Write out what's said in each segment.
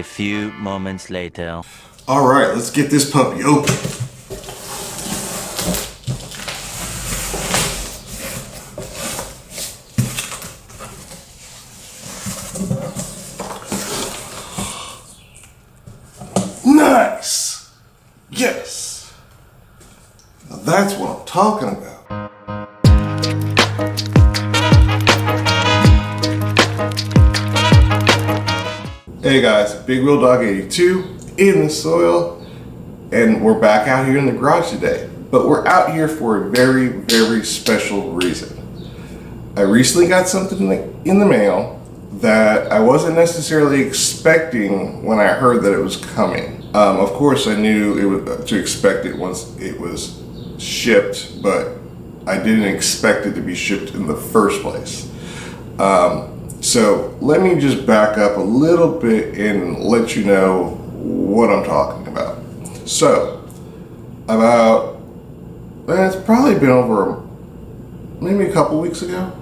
A few moments later. All right, let's get this puppy open. Nice. Yes. Now that's what I'm talking about. Hey guys, Big Wheel Dog 82 in the soil, and we're back out here in the garage today. But we're out here for a very, very special reason. I recently got something in the mail that I wasn't necessarily expecting when I heard that it was coming. Of course, I knew it was to expect it once it was shipped, but I didn't expect it to be shipped in the first place. So let me just back up a little bit and let you know what I'm talking about. So it's probably been over maybe a couple weeks ago,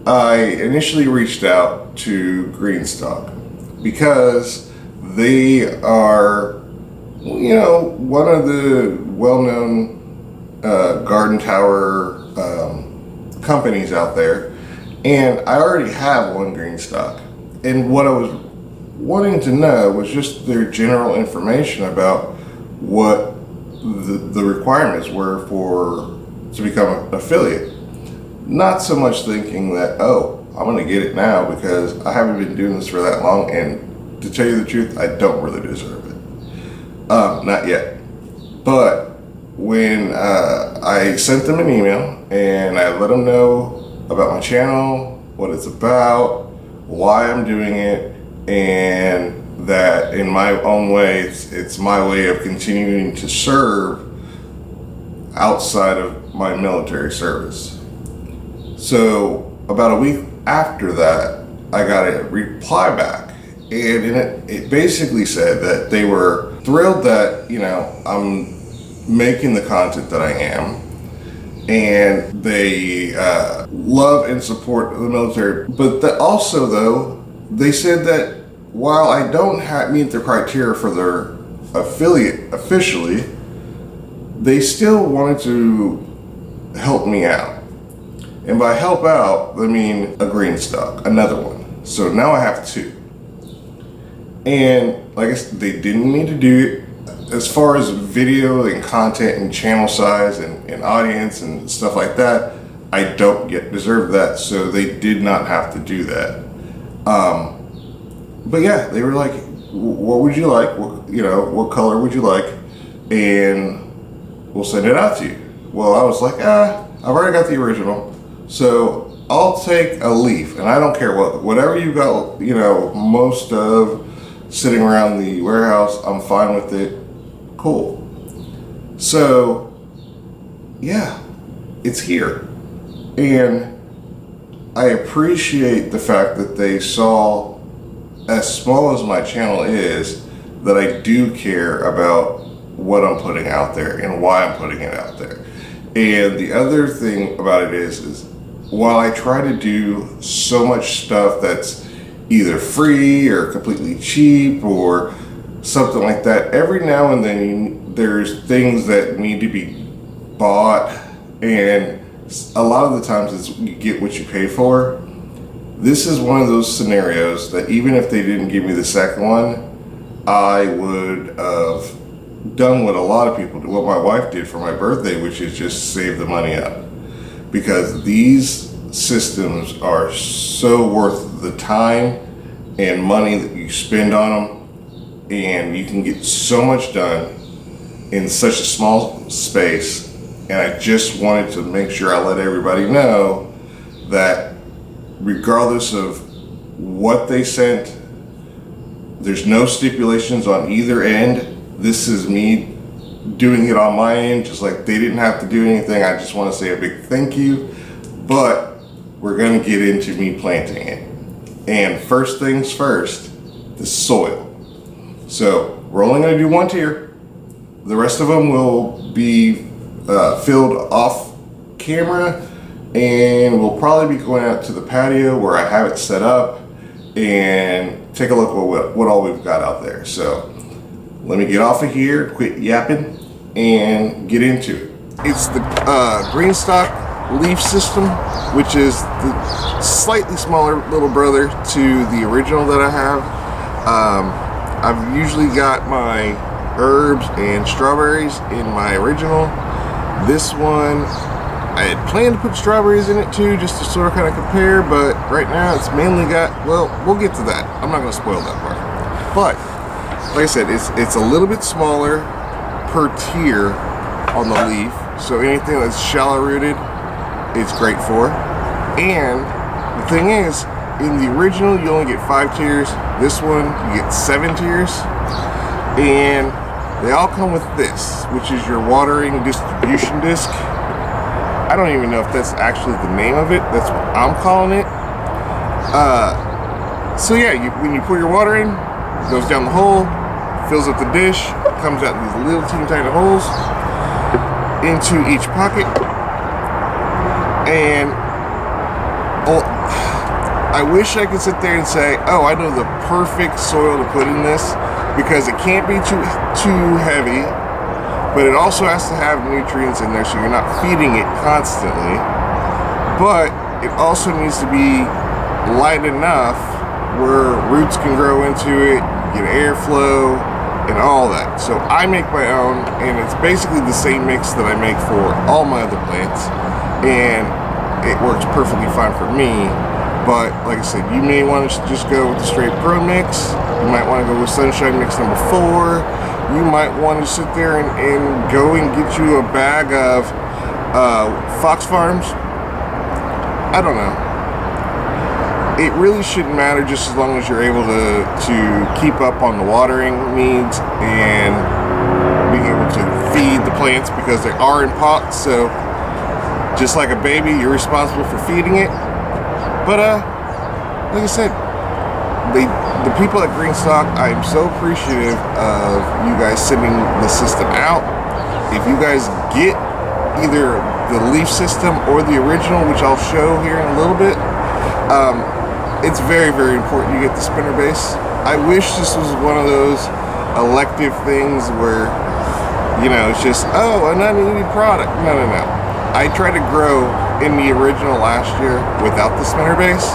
I initially reached out to GreenStalk because they are, one of the well-known garden tower companies out there. And I already have one GreenStalk. And what I was wanting to know was just their general information about what the requirements were to become an affiliate. Not so much thinking that, oh, I'm going to get it now because I haven't been doing this for that long. And to tell you the truth, I don't really deserve it. Not yet. But when I sent them an email and I let them know about my channel, what it's about, why I'm doing it, and that in my own way, it's my way of continuing to serve outside of my military service. So about a week after that, I got a reply back, and it basically said that they were thrilled that, I'm making the content that I am, and they love and support the military. But that also, though, they said that while I don't meet the criteria for their affiliate officially, they still wanted to help me out. And by help out, I mean a GreenStalk, another one. So now I have two. And like I said, they didn't need to do it. As far as video and content and channel size and audience and stuff like that, I don't deserve that, so they did not have to do that. But yeah, they were like, what would you like? What color would you like? And we'll send it out to you. Well, I was like, I've already got the original, so I'll take a leaf, and I don't care whatever you got, most of sitting around the warehouse, I'm fine with it. Cool. So, yeah, it's here. And I appreciate the fact that they saw, as small as my channel is, that I do care about what I'm putting out there and why I'm putting it out there. And the other thing about it is while I try to do so much stuff that's either free or completely cheap or something like that, every now and then there's things that need to be bought, and a lot of the times it's you get what you pay for. This is one of those scenarios that even if they didn't give me the second one, I would have done what a lot of people do, what my wife did for my birthday, which is just save the money up. Because these systems are so worth the time and money that you spend on them, and you can get so much done in such a small space. And I just wanted to make sure I let everybody know that regardless of what they sent, there's no stipulations on either end. This is me doing it on my end, just like they didn't have to do anything. I just want to say a big thank you, but we're going to get into me planting it. And first things first, the soil. So we're only going to do one tier. The rest of them will be filled off camera, and we'll probably be going out to the patio where I have it set up, and take a look at what all we've got out there. So let me get off of here, quit yapping, and get into it. It's the GreenStalk leaf system, which is the slightly smaller little brother to the original that I have. I've usually got my herbs and strawberries in my original. This one, I had planned to put strawberries in it too, just to sort of kind of compare, but right now it's mainly got, well, we'll get to that. I'm not going to spoil that part. But, like I said, it's a little bit smaller per tier on the leaf, so anything that's shallow rooted, it's great for. And the thing is, in the original, you only get 5 tiers. This one, you get 7 tiers. And they all come with this, which is your watering distribution disc. I don't even know if that's actually the name of it. That's what I'm calling it. So yeah, when you pour your water in, it goes down the hole, fills up the dish, comes out in these little teeny tiny holes into each pocket. And I wish I could sit there and say, oh, I know the perfect soil to put in this, because it can't be too heavy, but it also has to have nutrients in there so you're not feeding it constantly. But it also needs to be light enough where roots can grow into it, get airflow, and all that. So I make my own, and it's basically the same mix that I make for all my other plants, and it works perfectly fine for me. But like I said, you may want to just go with the straight Pro Mix. You might want to go with Sunshine Mix number 4. You might want to sit there and go and get you a bag of Fox Farms. I don't know. It really shouldn't matter, just as long as you're able to keep up on the watering needs and being able to feed the plants, because they are in pots. So just like a baby, you're responsible for feeding it. But like I said, the people at GreenStalk, I am so appreciative of you guys sending the system out. If you guys get either the leaf system or the original, which I'll show here in a little bit, it's very, very important you get the spinner base. I wish this was one of those elective things where, you know, it's just, oh, an unneeded product. No. I tried to grow in the original last year without the spinner base.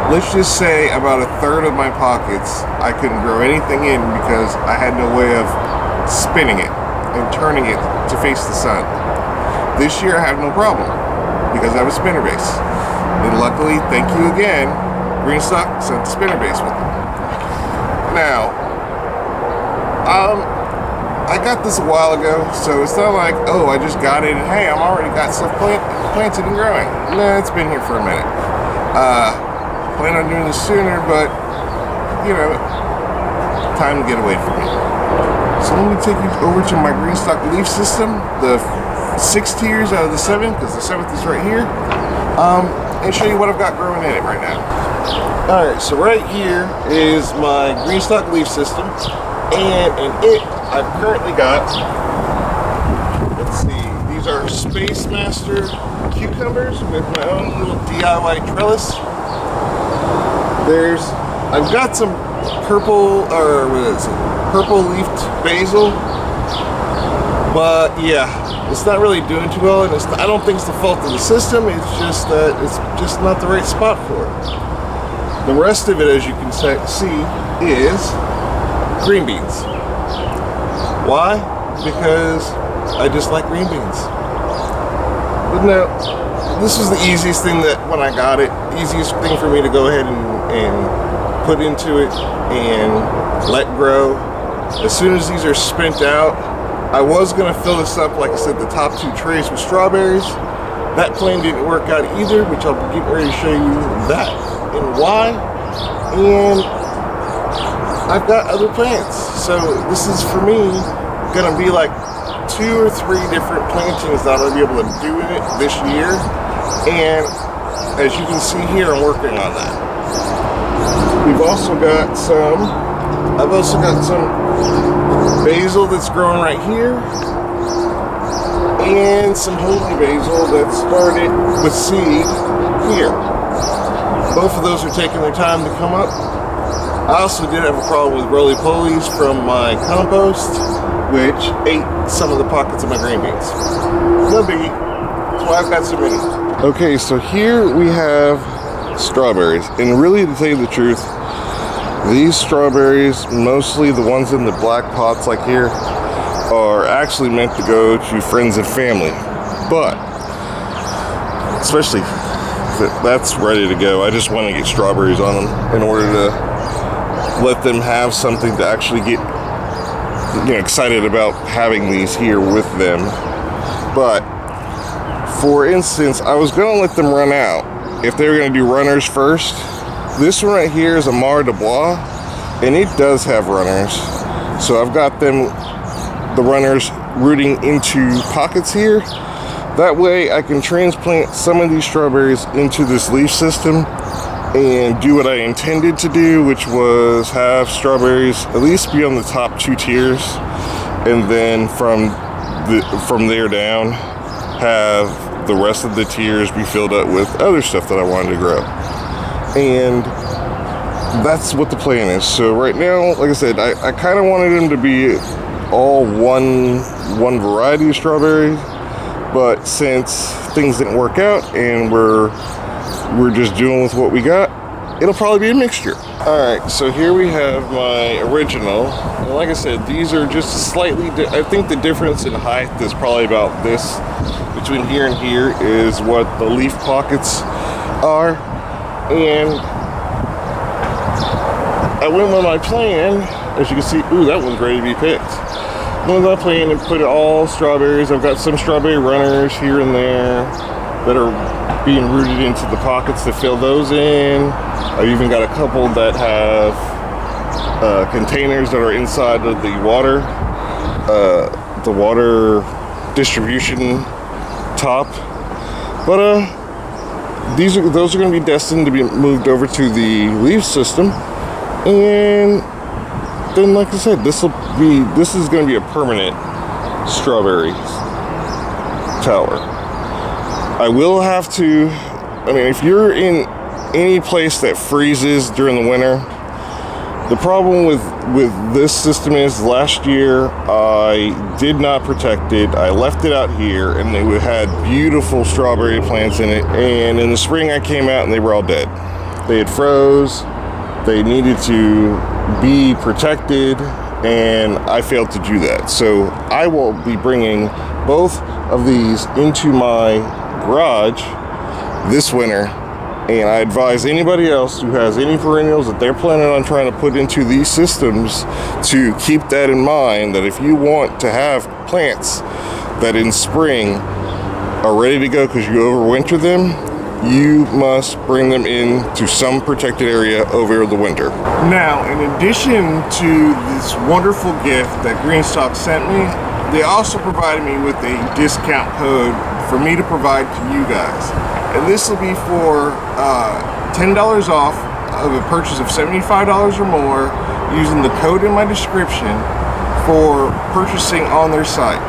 Let's just say about 1/3 of my pockets I couldn't grow anything in because I had no way of spinning it and turning it to face the sun. This year I have no problem because I have a spinner base. And luckily, thank you again, GreenStalk sent the spinner base with them. Now, I got this a while ago, so it's not like, oh, I just got it and hey, I'm already got stuff planted and growing. No, it's been here for a minute. Plan on doing this sooner, but you know, time to get away from it. So let me take you over to my GreenStalk leaf system, the 6 tiers out of the 7, because the 7th is right here, and show you what I've got growing in it right now. Alright, so right here is my GreenStalk leaf system, and in it I've currently got, let's see, these are Space Master cucumbers with my own little DIY trellis. I've got some purple leafed basil, but yeah, it's not really doing too well, and I don't think it's the fault of the system, it's just that it's just not the right spot for it. The rest of it, as you can see, is green beans. Why? Because I just like green beans. But no, this was the easiest thing that when I got it, easiest thing for me to go ahead and put into it and let grow. As soon as these are spent out, I was gonna fill this up, like I said, the top 2 trays with strawberries. That plan didn't work out either, which I'll be getting ready to show you that and why. And I've got other plants. So this is, for me, gonna be like 2 or 3 different plantings that I'm gonna be able to do in it this year. And as you can see here, I'm working on that. I've also got some basil that's growing right here, and some holy basil that started with seed here. Both of those are taking their time to come up, I also did have a problem with roly-polies from my compost, which ate some of the pockets of my green beans. No biggie. That's why I've got so many. Okay, so here we have strawberries. And really, to tell you the truth, these strawberries, mostly the ones in the black pots like here, are actually meant to go to friends and family. But, especially if that's ready to go, I just want to get strawberries on them in order to let them have something to actually get excited about having these here with them. But, for instance, I was going to let them run out if they were going to do runners first. This one right here is a Mar de Bois, and it does have runners. So I've got them, the runners, rooting into pockets here. That way I can transplant some of these strawberries into this leaf system and do what I intended to do, which was have strawberries at least be on the top 2 tiers, and then from there down have the rest of the tiers be filled up with other stuff that I wanted to grow. And that's what the plan is. So right now, like I said, I kind of wanted them to be all one variety of strawberries, but since things didn't work out and we're just dealing with what we got, it'll probably be a mixture. All right, so here we have my original. And like I said, these are just slightly, I think the difference in height is probably about this. Between here and here is what the leaf pockets are. And I went with my plan, as you can see, ooh, that one's ready to be picked. I went with my plan and put all strawberries. I've got some strawberry runners here and there that are being rooted into the pockets to fill those in. I've even got a couple that have containers that are inside of the water distribution top. But those are going to be destined to be moved over to the leaf system, and then, like I said, this is going to be a permanent strawberry tower. I will have to, if you're in any place that freezes during the winter, the problem with this system is last year I did not protect it. I left it out here, and they had beautiful strawberry plants in it, and in the spring I came out and they were all dead. They had froze. They needed to be protected, and I failed to do that. So I will be bringing both of these into my garage this winter, and I advise anybody else who has any perennials that they're planning on trying to put into these systems to keep that in mind, that if you want to have plants that in spring are ready to go because you overwinter them, you must bring them into some protected area over the winter. Now, in addition to this wonderful gift that GreenStalk sent me, they also provided me with a discount code for me to provide to you guys. And this will be for $10 off of a purchase of $75 or more using the code in my description for purchasing on their site.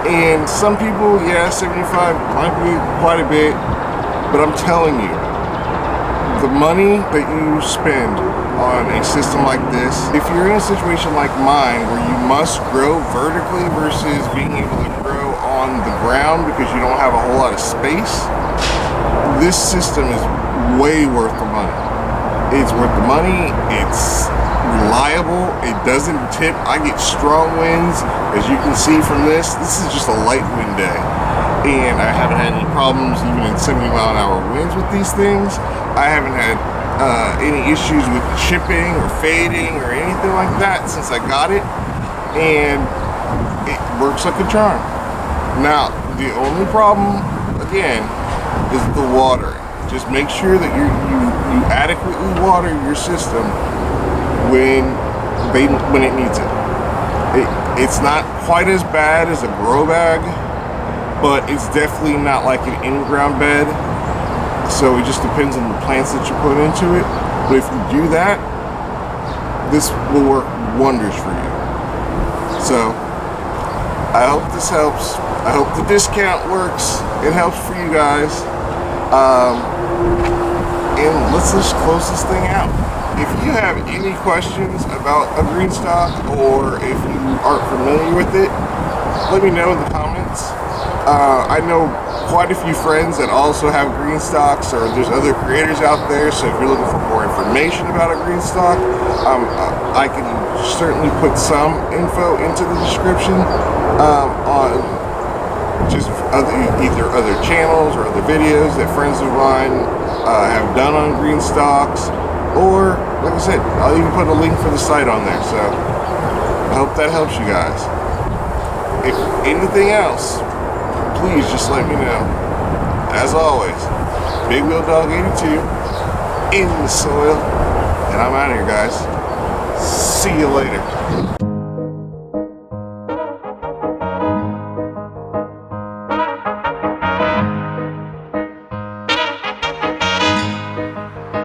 And some people, yeah, 75 might be quite a bit, but I'm telling you, the money that you spend on a system like this, if you're in a situation like mine where you must grow vertically versus being able to grow on the ground because you don't have a whole lot of space, this system is way worth the money. It's worth the money. It's reliable. It doesn't tip. I get strong winds. As you can see from this is just a light wind day. And I haven't had any problems even in 70-mile-an-hour winds with these things. I haven't had any issues with chipping or fading or anything like that since I got it. And it works like a charm. Now, the only problem, again, is the watering. Just make sure that you adequately water your system when it needs it. It's not quite as bad as a grow bag, but it's definitely not like an in-ground bed. So it just depends on the plants that you put into it. But if you do that, this will work wonders for you. So I hope this helps. I hope the discount works. It helps for you guys. And let's just close this thing out. if you have any questions about a GreenStalk, or if you aren't familiar with it, let me know in the comments. I know quite a few friends that also have GreenStalks, or there's other creators out there, so if you're looking for more information about a GreenStalk, I can certainly put some info into the description on just either other channels or other videos that friends of mine have done on GreenStalks, or like I said, I'll even put a link for the site on there, so I hope that helps you guys. If anything else, please just let me know. As always, Big Wheel Dog 82 in the soil, and I'm out of here, guys. See you later.